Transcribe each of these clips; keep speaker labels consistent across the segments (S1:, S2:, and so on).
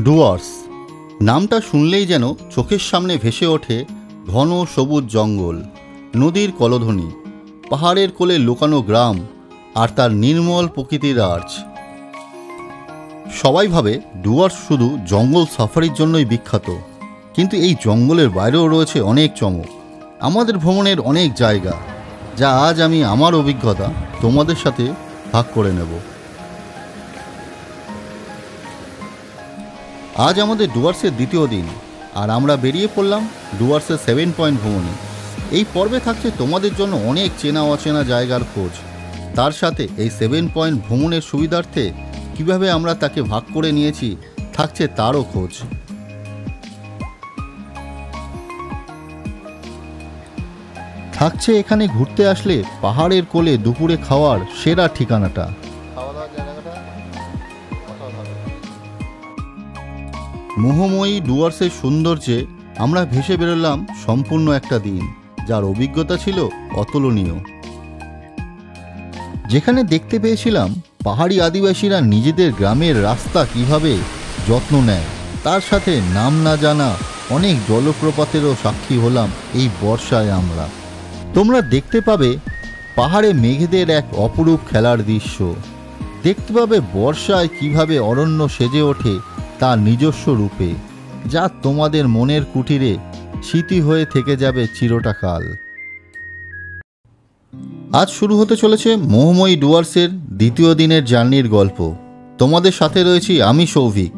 S1: ডুয়ার্স নামটা শুনলেই যেন চোখের সামনে ভেসে ওঠে ঘন সবুজ জঙ্গল, নদীর কলধ্বনি, পাহাড়ের কোলে লুকানো গ্রাম আর তার নির্মল প্রকৃতির আর্চ। সবাই ভাবে ডুয়ার্স শুধু জঙ্গল সাফারির জন্যই বিখ্যাত, কিন্তু এই জঙ্গলের বাইরেও রয়েছে অনেক চমক, আমাদের ভ্রমণের অনেক জায়গা, যা আজ আমি আমার অভিজ্ঞতা তোমাদের সাথে ভাগ করে নেব। আজ আমাদের ডুয়ার্সের দ্বিতীয় দিন, আর আমরা বেরিয়ে পড়লাম ডুয়ার্সের 7 পয়েন্ট ভ্রমণে। এই পর্বে থাকছে তোমাদের জন্য অনেক চেনা অচেনা জায়গার খোঁজ, তার সাথে এই 7 পয়েন্ট ভ্রমণের সুবিধার্থে কিভাবে আমরা তাকে ভাগ করে নিয়েছি থাকছে তারও খোঁজ। থাকছে এখানে ঘুরতে আসলে পাহাড়ের কোলে দুপুরে খাওয়ার সেরা ঠিকানাটা। মোহময়ী ডুয়ার্সের সৌন্দর্যে আমরা ভেসে বেরোলাম সম্পূর্ণ একটা দিন, যার অভিজ্ঞতা ছিল অতুলনীয়। যেখানে দেখতে পেয়েছিলাম পাহাড়ি আদিবাসীরা নিজেদের গ্রামের রাস্তা কিভাবে যত্ন নেয়, তার সাথে নাম না জানা অনেক জলপ্রপাতেরও সাক্ষী হলাম এই বর্ষায় আমরা। তোমরা দেখতে পাবে পাহাড়ে মেঘেদের এক অপরূপ খেলার দৃশ্য, দেখতে পাবে বর্ষায় কিভাবে অরণ্য সেজে ওঠে তার নিজস্ব রূপে, যা তোমাদের মনের কুটিরে স্মৃতি হয়ে থেকে যাবে চিরটাকাল। আজ শুরু হতে চলেছে মোহময়ী ডুয়ার্সের দ্বিতীয় দিনের জার্নির গল্প। তোমাদের সাথে রয়েছি আমি সৌভিক,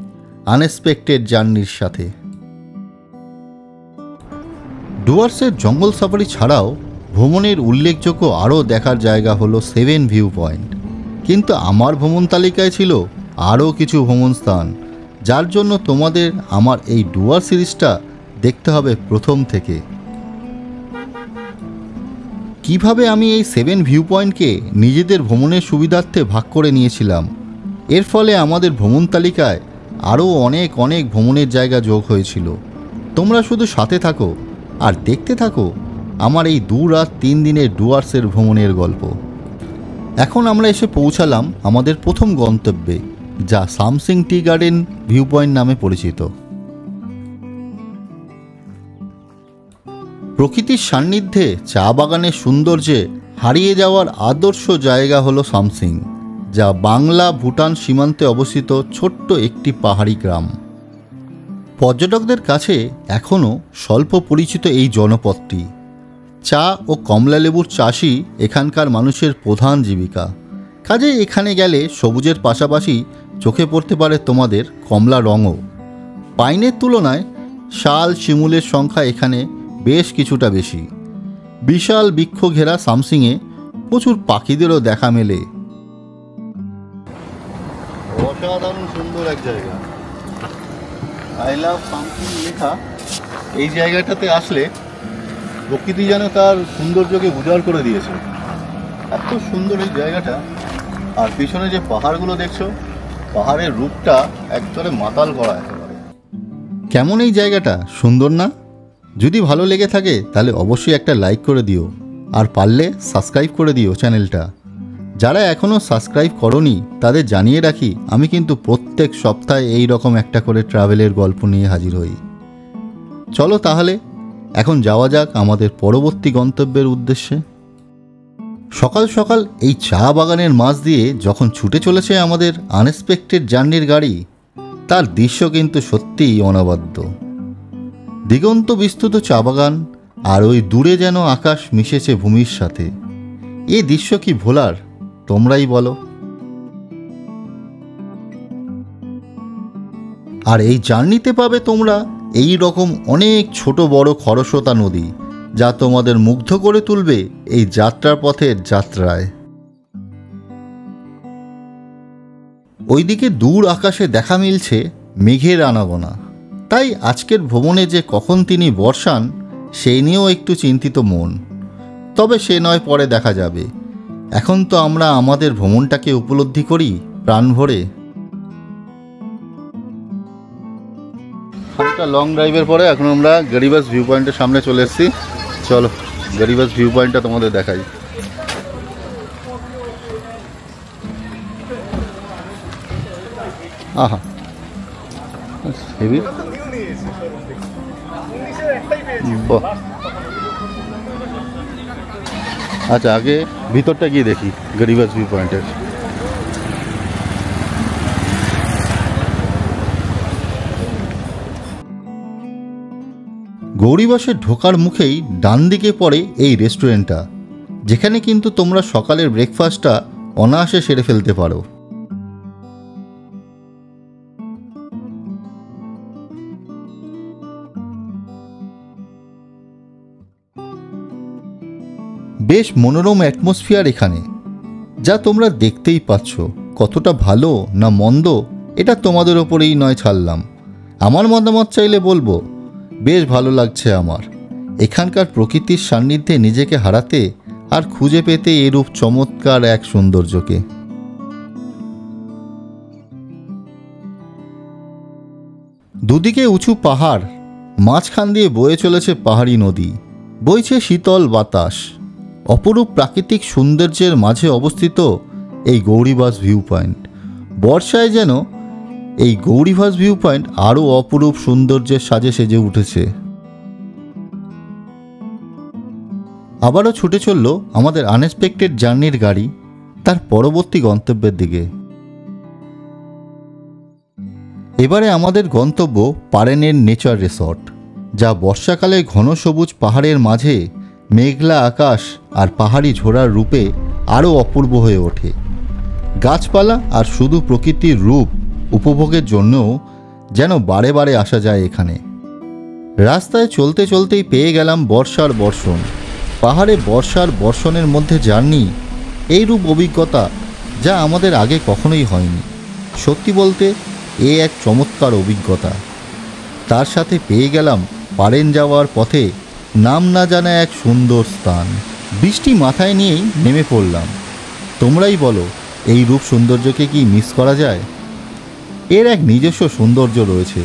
S1: আনএক্সপেক্টেড জার্নির সাথে। ডুয়ার্সের জঙ্গল সাফারি ছাড়াও ভ্রমণের উল্লেখযোগ্য আরও দেখার জায়গা হলো 7 ভিউ পয়েন্ট, কিন্তু আমার ভ্রমণ তালিকায় ছিল আরও কিছু ভ্রমণ স্থান, যার জন্য তোমাদের আমার এই ডুয়ার্স সিরিজটা দেখতে হবে প্রথম থেকে। কিভাবে আমি এই 7 ভিউ পয়েন্টকে নিজেদের ভ্রমণের সুবিধার্থে ভাগ করে নিয়েছিলাম, এর ফলে আমাদের ভ্রমণ তালিকায় আরও অনেক অনেক ভ্রমণের জায়গা যোগ হয়েছিল। তোমরা শুধু সাথে থাকো আর দেখতে থাকো আমার এই 2 রাত 3 দিনের ডুয়ার্সের ভ্রমণের গল্প। এখন আমরা এসে পৌঁছালাম আমাদের প্রথম গন্তব্যে, যা Samsing tea garden view point নামে পরিচিত। প্রকৃতির সান্নিধ্যে চা বাগানের সৌন্দর্যে হারিয়ে যাওয়ার আদর্শ জায়গা হলো সামসিং, যা বাংলা ভুটান সীমান্তে অবস্থিত ছোট্ট একটি পাহাড়ি গ্রাম। পর্যটকদের কাছে এখনও স্বল্প পরিচিত এই জনপদটি। চা ও কমলালেবুর চাষই এখানকার মানুষের প্রধান জীবিকা। কাজে এখানে গেলে সবুজের পাশাপাশি চোখে পড়তে পারে তোমাদের কমলা রঙও। পাইনের তুলনায় শাল শিমুলের সংখ্যা এখানে বেশ কিছুটা বেশি। বিশাল বৃক্ষ ঘেরা সামসিংয়ে প্রচুর পাখিদেরও দেখা মেলে। অসাধারণ সুন্দর এক জায়গা, আই লাভ সামসিং লেখা এই জায়গাটাতে আসলে প্রকৃতি যেন তার সৌন্দর্যকে উজাড় করে দিয়েছে। এত সুন্দর এই জায়গাটা, আর পিছনে যে পাহাড়গুলো দেখছো, পাহাড়ের রূপটা একচলে মাতাল করা একেবারে। কেমন এই জায়গাটা, সুন্দর না? যদি ভালো লেগে থাকে তাহলে অবশ্যই একটা লাইক করে দিও, আর পারলে সাবস্ক্রাইব করে দিও চ্যানেলটা। যারা এখনও সাবস্ক্রাইব করোনি তাদের জানিয়ে রাখি, আমি কিন্তু প্রত্যেক সপ্তাহে এই রকম একটা করে ট্রাভেলের গল্প নিয়ে হাজির হই। চলো তাহলে এখন যাওয়া যাক আমাদের পরবর্তী গন্তব্যের উদ্দেশ্যে। সকাল সকাল এই চা বাগানের মাঝ দিয়ে যখন ছুটে চলেছে আমাদের আনএক্সপেক্টেড জার্নির গাড়ি, তার দৃশ্য কিন্তু সত্যিই অনবদ্য। দিগন্ত বিস্তৃত চা বাগান, আর ওই দূরে যেন আকাশ মিশেছে ভূমির সাথে। এই দৃশ্য কি ভোলার, তোমরাই বলো। আর এই জার্নিতে পাবে তোমরা এই রকম অনেক ছোট বড় খরস্রোতা নদী, যা তোমাদের মুগ্ধ করে তুলবে এই যাত্রার পথের যাত্রায়। ওইদিকে দূর আকাশে দেখা মিলছে মেঘের আনাগোনা, তাই আজকের ভ্রমণে যে কখন তিনি বর্ষান সেই নিয়েও একটু চিন্তিত মন। তবে সে নয়, পরে দেখা যাবে। এখন তো আমরা আমাদের ভ্রমণটাকে উপলব্ধি করি প্রাণ ভরে। একটা লং ড্রাইভের পরে এখন আমরা গরিবাস ভিউ পয়েন্টের সামনে চলে এসেছি। চলো গরিবাস ভিউ পয়েন্টটা তোমাদের দেখাই। আহা, হেভি। বাহ, আচ্ছা আগে ভিতরটা গিয়ে দেখি গরিবাস ভিউ পয়েন্টের। গৌরীবাসে ঢোকার মুখেই ডান দিকে পড়ে এই রেস্টুরেন্টটা, যেখানে কিন্তু তোমরা সকালের ব্রেকফাস্টটা অনায়াসে সেরে ফেলতে পারো। বেশ মনোরম অ্যাটমসফিয়ার এখানে, যা তোমরা দেখতেই পাচ্ছ। কতটা ভালো না মন্দ এটা তোমাদের ওপরেই নয় ছাড়লাম। আমার মতামত চাইলে বলবো বেশ ভালো লাগছে আমার। এখানকার প্রকৃতির সান্নিধ্যে নিজেকে হারাতে আর খুঁজে পেতে এরূপ চমৎকার এক সৌন্দর্যকে। দুদিকে উঁচু পাহাড়, মাঝখান দিয়ে বয়ে চলেছে পাহাড়ি নদী, বইছে শীতল বাতাস। অপরূপ প্রাকৃতিক সৌন্দর্যের মাঝে অবস্থিত এই গৌরীবাস ভিউ পয়েন্ট। বর্ষায় যেন এই গৌরীবাস ভিউ পয়েন্ট আরও অপরূপ সৌন্দর্যের সাজে সেজে উঠেছে। আবারও ছুটে চলল আমাদের আনএক্সপেক্টেড জার্নির গাড়ি তার পরবর্তী গন্তব্যের দিকে। এবারে আমাদের গন্তব্য পারেনের নেচার রিসর্ট, যা বর্ষাকালে ঘন সবুজ পাহাড়ের মাঝে মেঘলা আকাশ আর পাহাড়ি ঝোড়ার রূপে আরও অপূর্ব হয়ে ওঠে। গাছপালা আর শুধু প্রকৃতির রূপ উপভোগের জন্যও যেন বারে বারে আসা যায় এখানে। রাস্তায় চলতে চলতেই পেয়ে গেলাম বর্ষার বর্ষণ। পাহাড়ে বর্ষার বর্ষণের মধ্যে জার্নি, এইরূপ অভিজ্ঞতা যা আমাদের আগে কখনোই হয়নি। সত্যি বলতে এ এক চমৎকার অভিজ্ঞতা। তার সাথে পেয়ে গেলাম পারেন যাওয়ার পথে নাম না জানা এক সুন্দর স্থান। বৃষ্টি মাথায় নিয়েই নেমে পড়লাম। তোমরাই বলো, এই রূপ সৌন্দর্যকে কি মিস করা যায়? এর এক নিজস্ব সৌন্দর্য রয়েছে,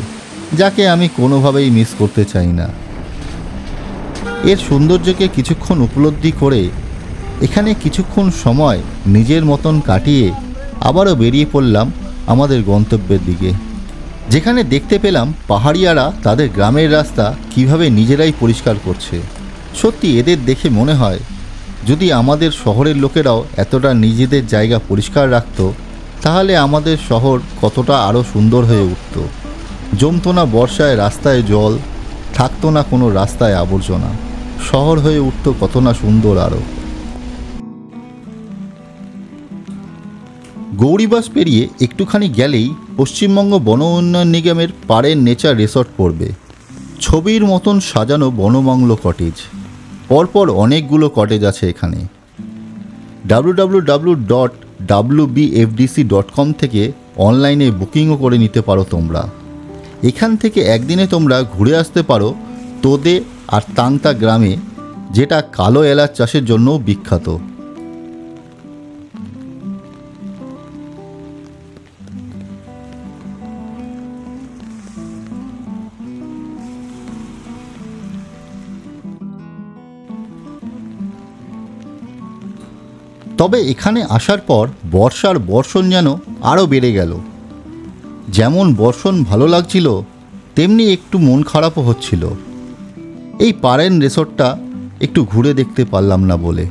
S1: যাকে আমি কোনোভাবেই মিস করতে চাই না। এর সৌন্দর্যকে কিছুক্ষণ উপলব্ধি করে এখানে কিছুক্ষণ সময় নিজের মতন কাটিয়ে আবারও বেরিয়ে পড়লাম আমাদের গন্তব্যের দিকে, যেখানে দেখতে পেলাম পাহাড়িয়ারা তাদের গ্রামের রাস্তা কিভাবে নিজেরাই পরিষ্কার করছে। সত্যি এদের দেখে মনে হয় যদি আমাদের শহরের লোকেরাও এতটা নিজেদের জায়গা পরিষ্কার রাখত, তাহলে আমাদের শহর কতটা আরও সুন্দর হয়ে উঠত। জমতো না বর্ষায় রাস্তায় জল, থাকতো না কোনো রাস্তায় আবর্জনা, শহর হয়ে উঠত কত না সুন্দর আরও। গৌরীবাস পেরিয়ে একটুখানি গেলেই পশ্চিমবঙ্গ বন উন্নয়ন নিগমের পারেন নেচার রিসর্ট পড়বে। ছবির মতন সাজানো বনবাংলো কটেজ, পরপর অনেকগুলো কটেজ আছে এখানে। www.wbfdc.com থেকে অনলাইনে বুকিংও করে নিতে পারো তোমরা। এখান থেকে একদিনে তোমরা ঘুরে আসতে পারো তোদে আর তাংতা গ্রামে, যেটা কালো এলাচ চাষের জন্য বিখ্যাত। তবে এখানে আসার পর বর্ষার বর্ষণ যেন আরও বেড়ে গেল। যেমন বর্ষণ ভালো লাগছিল, তেমনি একটু মন খারাপও হচ্ছিল। এই পারেন রিসর্টটা একটু ঘুরে দেখতে পারলাম না বলে।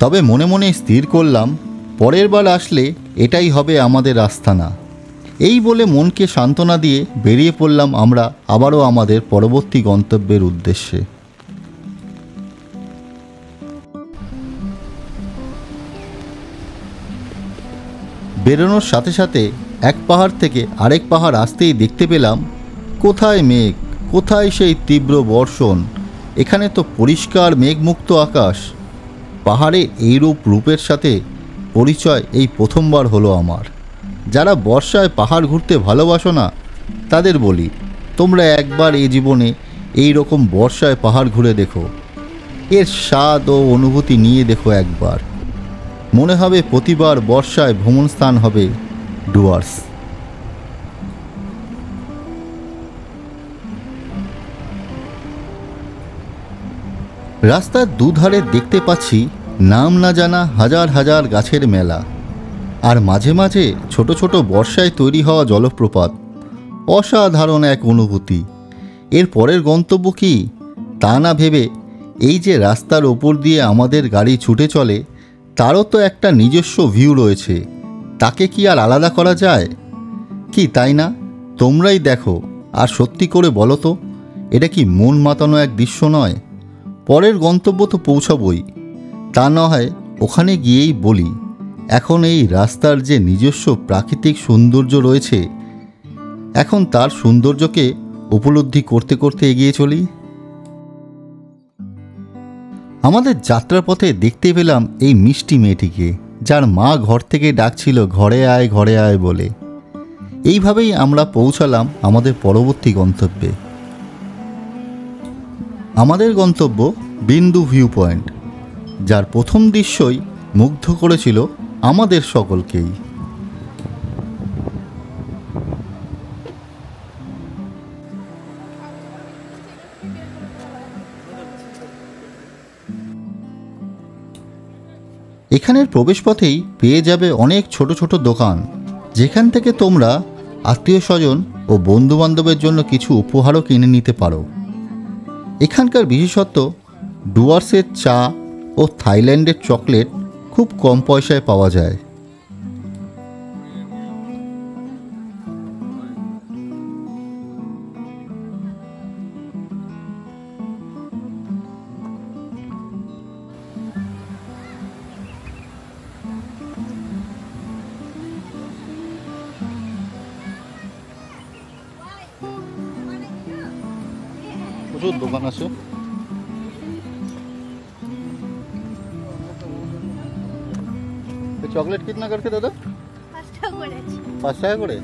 S1: তবে মনে মনে স্থির করলাম, পরের বার আসলে এটাই হবে আমাদের আস্তানা। এই বলে মনকে সান্ত্বনা দিয়ে বেরিয়ে পড়লাম আমরা আবারও আমাদের পরবর্তী গন্তব্যের উদ্দেশ্যে। বেরোনোর সাথে সাথে এক পাহাড় থেকে আরেক পাহাড় আসতেই দেখতে পেলাম কোথায় মেঘ, কোথায় সেই তীব্র বর্ষণ। এখানে তো পরিষ্কার মেঘমুক্ত আকাশ। পাহাড়ের এইরূপ রূপের সাথে পরিচয় এই প্রথমবার হলো আমার। যারা বর্ষায় পাহাড় ঘুরতে ভালোবাসো না, তাদের বলি তোমরা একবার এই জীবনে এই রকম বর্ষায় পাহাড় ঘুরে দেখো। এর স্বাদ ও অনুভূতি নিয়ে দেখো একবার। মনে হবে প্রতিবার বর্ষায় ভ্রমণ স্থান হবে ডুয়ার্স। রাস্তার দুধারে দেখতে পাচ্ছি নাম না জানা হাজার হাজার গাছের মেলা, আর মাঝে মাঝে ছোট ছোট বর্ষায় তৈরি হওয়া জলপ্রপাত। অসাধারণ এক অনুভূতি। এর পরের গন্তব্য কি তা না ভেবে এই যে রাস্তার ওপর দিয়ে আমাদের গাড়ি ছুটে চলে, তারও তো একটা নিজস্ব ভিউ রয়েছে, তাকে কি আর আলাদা করা যায়? কি তাই না? তোমরাই দেখো আর সত্যি করে বলো তো, এটা কি মন মাতানো এক দৃশ্য নয়? পরের গন্তব্য তো পৌঁছাবই, তা না হয় ওখানে গিয়েই বলি এখন এই রাস্তার যে নিজস্ব প্রাকৃতিক সৌন্দর্য রয়েছে, এখন তার সৌন্দর্যকে উপলব্ধি করতে করতে এগিয়ে চলি। আমাদের যাত্রার পথে দেখতে পেলাম এই মিষ্টি মেয়েটিকে, যার মা ঘর থেকে ডাকছিল ঘরে আয় বলে। এইভাবেই আমরা পৌঁছালাম আমাদের পরবর্তী গন্তব্যে। আমাদের গন্তব্য বিন্দু ভিউ পয়েন্ট, যার প্রথম দৃশ্যই মুগ্ধ করেছিল আমাদের সকলকেই। এখানের প্রবেশপথেই পেয়ে যাবে অনেক ছোট ছোট দোকান, যেখান থেকে তোমরা আত্মীয় স্বজন ও বন্ধুবান্ধবের জন্য কিছু উপহারও কিনে নিতে পারো। এখানকার বিশেষত্ব ডুয়ার্সের চা ও থাইল্যান্ডের চকলেট খুব কম পয়সায় পাওয়া যায়। প্রচুর দোকান আছে। चॉकलेट कितना करके दादा? 5 টাকা করে।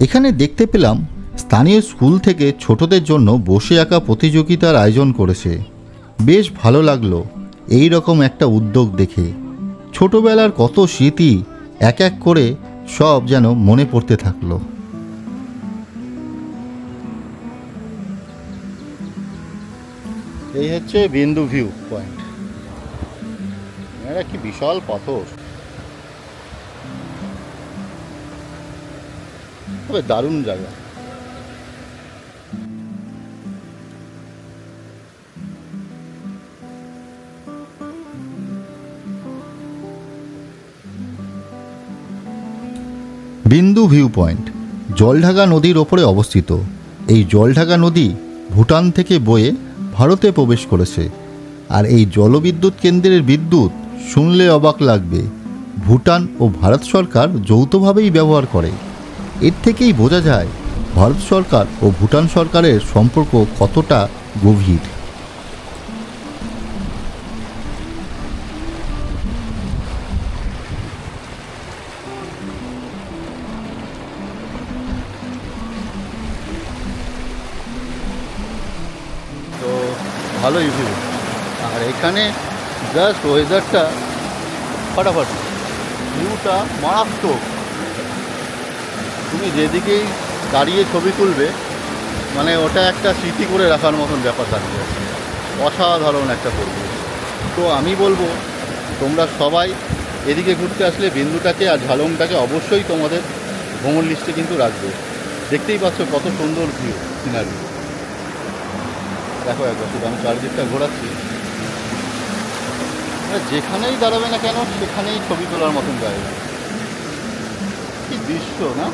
S1: এখানে দেখতে পেলাম স্থানীয় স্কুল থেকে ছোটদের জন্য বসে আঁকা প্রতিযোগিতার আয়োজন করেছে। বেশ ভালো লাগলো এই রকম একটা উদ্যোগ দেখে। ছোটবেলার কত স্মৃতি এক এক করে সব যেন মনে পড়তে থাকলো। এই হচ্ছে বিন্দু ভিউ পয়েন্ট। এটা কি বিশাল পাথর, তবে দারুণ জায়গা। বিন্দু ভিউ পয়েন্ট জলঢাকা নদীর ওপরে অবস্থিত। এই জলঢাকা নদী ভুটান থেকে বয়ে ভারতে প্রবেশ করেছে। আর এই জলবিদ্যুৎ কেন্দ্রের বিদ্যুৎ শুনলে অবাক লাগবে, ভুটান ও ভারত সরকার যৌথভাবেই ব্যবহার করে। এর থেকেই বোঝা যায় ভারত সরকার ও ভুটান সরকারের সম্পর্ক কতটা গভীর। তো ভালোই ভিউ, আর এখানে জাস্ট ওয়েদারটা ফাটাফাটি, ভিউটা মারাত্মক। তুমি যেদিকেই দাঁড়িয়ে ছবি তুলবে, মানে ওটা একটা স্মৃতি করে রাখার মতন ব্যাপার থাকবে। অসাধারণ একটা পরিবেশ। তো আমি বলবো তোমরা সবাই এদিকে ঘুরতে আসলে বিন্দুটাকে আর ঝালংটাকে অবশ্যই তোমাদের ভ্রমণ লিস্টে কিন্তু রাখবে। দেখতেই পাচ্ছ কত সুন্দর ভিউ, সিনারি। দেখো একবার শুধু আমি চারদিকটা ঘোরাচ্ছি, যেখানেই দাঁড়াবে না কেন সেখানেই ছবি তোলার মতন জায়গা। কি দৃশ্য না!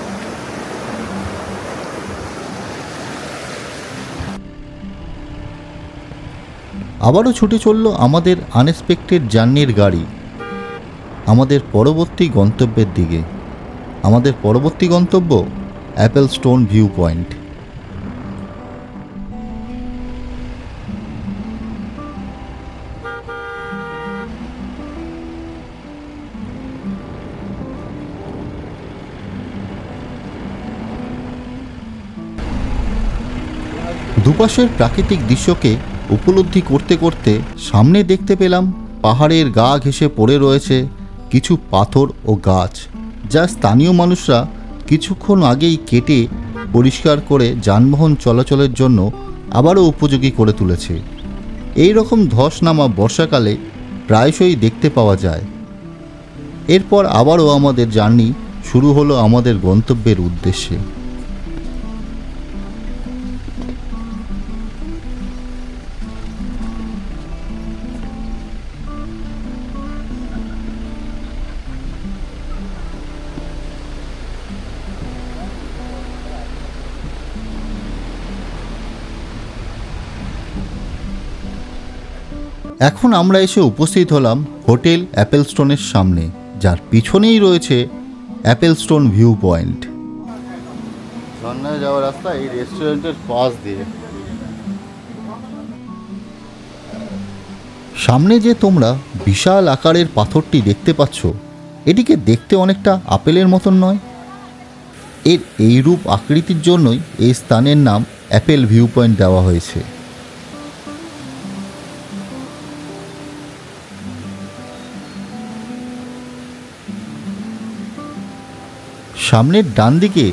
S1: আবারও ছুটে চলল আমাদের আনএক্সপেক্টেড জার্নির গাড়ি আমাদের পরবর্তী গন্তব্যের দিকে। আমাদের পরবর্তী গন্তব্য অ্যাপেল স্টোন ভিউ পয়েন্ট। দুপাশের প্রাকৃতিক দৃশ্যকে উপলব্ধি করতে করতে সামনে দেখতে পেলাম পাহাড়ের গা ঘেঁষে পড়ে রয়েছে কিছু পাথর ও গাছ, যা স্থানীয় মানুষরা কিছুক্ষণ আগেই কেটে পরিষ্কার করে যানবাহন চলাচলের জন্য আবারও উপযোগী করে তুলেছে। এই রকম ধস নামা বর্ষাকালে প্রায়শই দেখতে পাওয়া যায়। এরপর আবারও আমাদের জার্নি শুরু হলো আমাদের গন্তব্যের উদ্দেশ্যে। এখন আমরা এসে উপস্থিত হলাম হোটেল অ্যাপেলস্টোনের সামনে, যার পিছনেই রয়েছে অ্যাপেলস্টোন ভিউ পয়েন্ট। ঝর্ণায় যাওয়ার রাস্তা এই রেস্টুরেন্টের পাশ দিয়ে। সামনে যে তোমরা বিশাল আকারের পাথরটি দেখতে পাচ্ছ, এটিকে দেখতে অনেকটা আপেলের মতন নয়? এর এইরূপ আকৃতির জন্যই এই স্থানের নাম অ্যাপেল ভিউ পয়েন্ট দেওয়া হয়েছে। সামনের ডান দিকে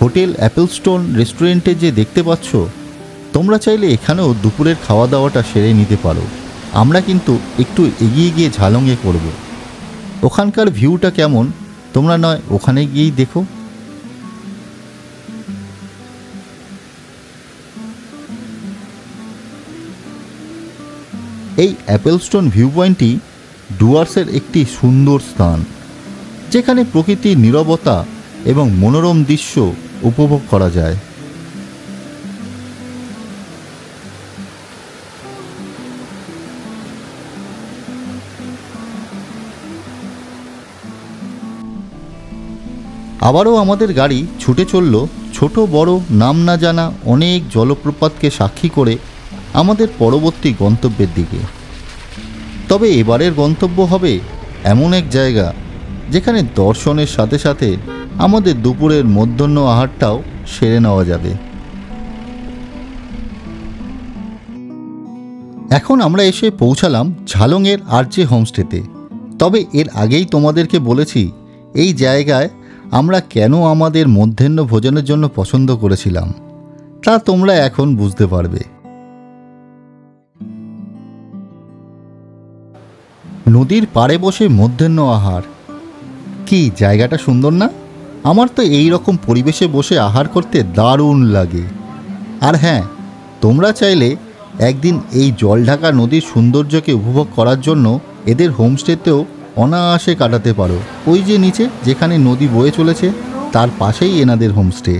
S1: হোটেল অ্যাপেলস্টোন রেস্টুরেন্টে যে দেখতে পাচ্ছ, তোমরা চাইলে এখানেও দুপুরের খাওয়া দাওয়াটা সেরে নিতে পারো। আমরা কিন্তু একটু এগিয়ে গিয়ে ঝালংয়ে করব। ওখানকার ভিউটা কেমন তোমরা নয় ওখানে গিয়েই দেখো। এই অ্যাপেলস্টোন ভিউ পয়েন্টটি ডুয়ার্সের একটি সুন্দর স্থান, যেখানে প্রকৃতির নীরবতা এবং মনোরম দৃশ্য উপভোগ করা যায়। আবারও আমাদের গাড়ি ছুটে চলল ছোট বড় নাম না জানা অনেক জলপ্রপাতকে সাক্ষী করে আমাদের পরবর্তী গন্তব্যের দিকে। তবে এবারের গন্তব্য হবে এমন এক জায়গা যেখানে দর্শনের সাথে সাথে আমাদের দুপুরের মধ্যাহ্ন আহারটাও সেরে নেওয়া যাবে। এখন আমরা এসে পৌঁছালাম ঝালংয়ের আরজে হোমস্টেতে। তবে এর আগেই তোমাদেরকে বলেছি এই জায়গায় আমরা কেন আমাদের মধ্যাহ্ন ভোজনের জন্য পছন্দ করেছিলাম, তা তোমরা এখন বুঝতে পারবে। নদীর পাড়ে বসে মধ্যাহ্ন আহার, কি জায়গাটা সুন্দর না? আমার তো এই রকম পরিবেশে বসে আহার করতে দারুণ লাগে। আর হ্যাঁ, তোমরা চাইলে একদিন এই জলঢাকা নদীর সৌন্দর্যকে উপভোগ করার জন্য এদের হোমস্টেতেও অনায়াসে কাটাতে পারো। ওই যে নিচে যেখানে নদী বয়ে চলেছে তার পাশেই এনাদের হোমস্টে।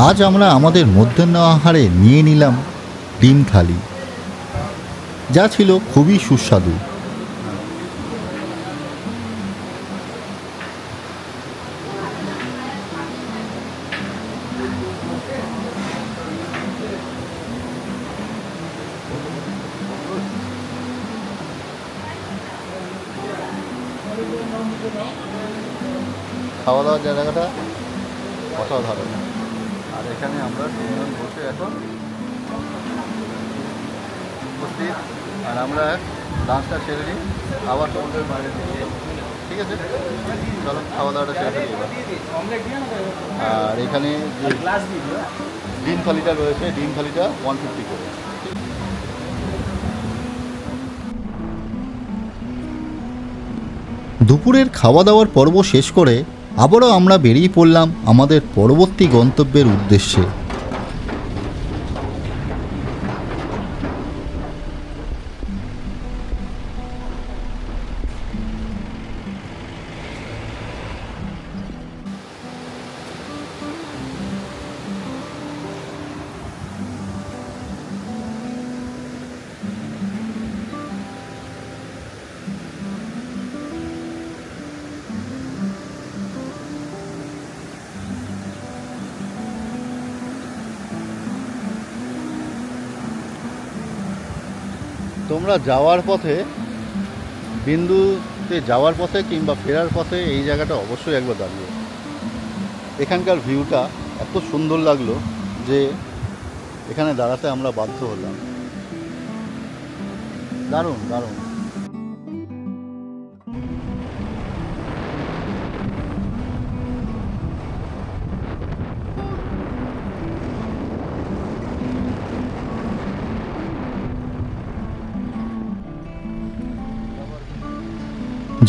S1: আজ আমরা আমাদের মধ্যাহ্ন আহারে নিয়ে নিলাম ডিম থালি, যা ছিল খুবই সুস্বাদু। খাওয়া দাওয়ার জায়গাটা অসাধারণ। আর এখানে আমরা তিনজন বসে এখন উপস্থিত, আর আমরা লাঞ্চটা সেরে নিই, আবার সমুদ্রের বাইরে দিচ্ছি। ঠিক আছে, চলো খাওয়া দাওয়াটা সেরে ফেলি। আর এখানে যে ডিম থালিটা রয়েছে, ডিম থালিটা 150 করে। দুপুরের খাওয়া দাওয়ার পর্ব শেষ করে আবারও আমরা বেরিয়ে পড়লাম আমাদের পরবর্তী গন্তব্যের উদ্দেশ্যে। তোমরা যাওয়ার পথে, বিন্দুতে যাওয়ার পথে কিংবা ফেরার পথে এই জায়গাটা অবশ্যই একবার দাঁড়িয়ে। এখানকার ভিউটা এত সুন্দর লাগলো যে এখানে দাঁড়াতে আমরা বাধ্য হলাম। দারুণ দারুণ।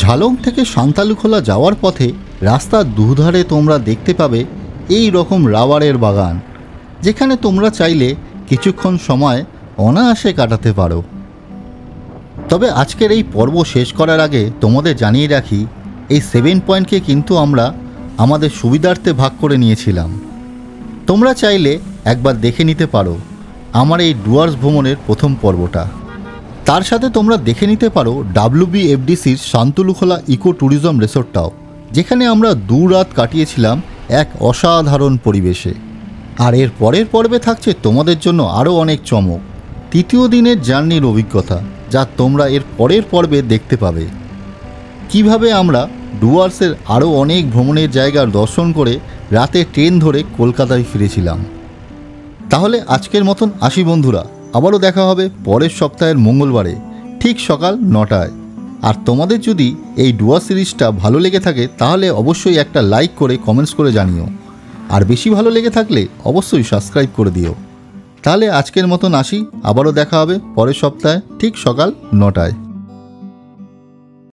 S1: ঝালং থেকে সান্তালুখোলা যাওয়ার পথে রাস্তার দুধারে তোমরা দেখতে পাবে এই রকম রাবারের বাগান, যেখানে তোমরা চাইলে কিছুক্ষণ সময় অনায়াসে কাটাতে পারো। তবে আজকের এই পর্ব শেষ করার আগে তোমাদের জানিয়ে রাখি, এই 7 পয়েন্টকে কিন্তু আমরা আমাদের সুবিধার্থে ভাগ করে নিয়েছিলাম। তোমরা চাইলে একবার দেখে নিতে পারো আমার এই ডুয়ার্স ভ্রমণের প্রথম পর্বটা। তার সাথে তোমরা দেখে নিতে পারো WBFDCর সান্তালুখোলা ইকো ট্যুরিজম রিসোর্টটাও, যেখানে আমরা 2 রাত কাটিয়েছিলাম এক অসাধারণ পরিবেশে। আর এর পরের পর্বে থাকছে তোমাদের জন্য আরও অনেক চমক, 3য় দিনের জার্নির অভিজ্ঞতা, যা তোমরা এর পরের পর্বে দেখতে পাবে। কিভাবে আমরা ডুয়ার্সের আরও অনেক ভ্রমণের জায়গার দর্শন করে রাতে ট্রেন ধরে কলকাতায় ফিরেছিলাম। তাহলে আজকের মতন আসি বন্ধুরা, আবারও দেখা হবে পরের সপ্তাহের মঙ্গলবারে ঠিক সকাল 9টায়। আর তোমাদের যদি এই ডুয়ার্স সিরিজটা ভালো লেগে থাকে তাহলে অবশ্যই একটা লাইক করে কমেন্টস করে জানিও, আর বেশি ভালো লেগে থাকলে অবশ্যই সাবস্ক্রাইব করে দিও। তাহলে আজকের মতন আসি, আবারও দেখা হবে পরের সপ্তাহে ঠিক সকাল 9টায়।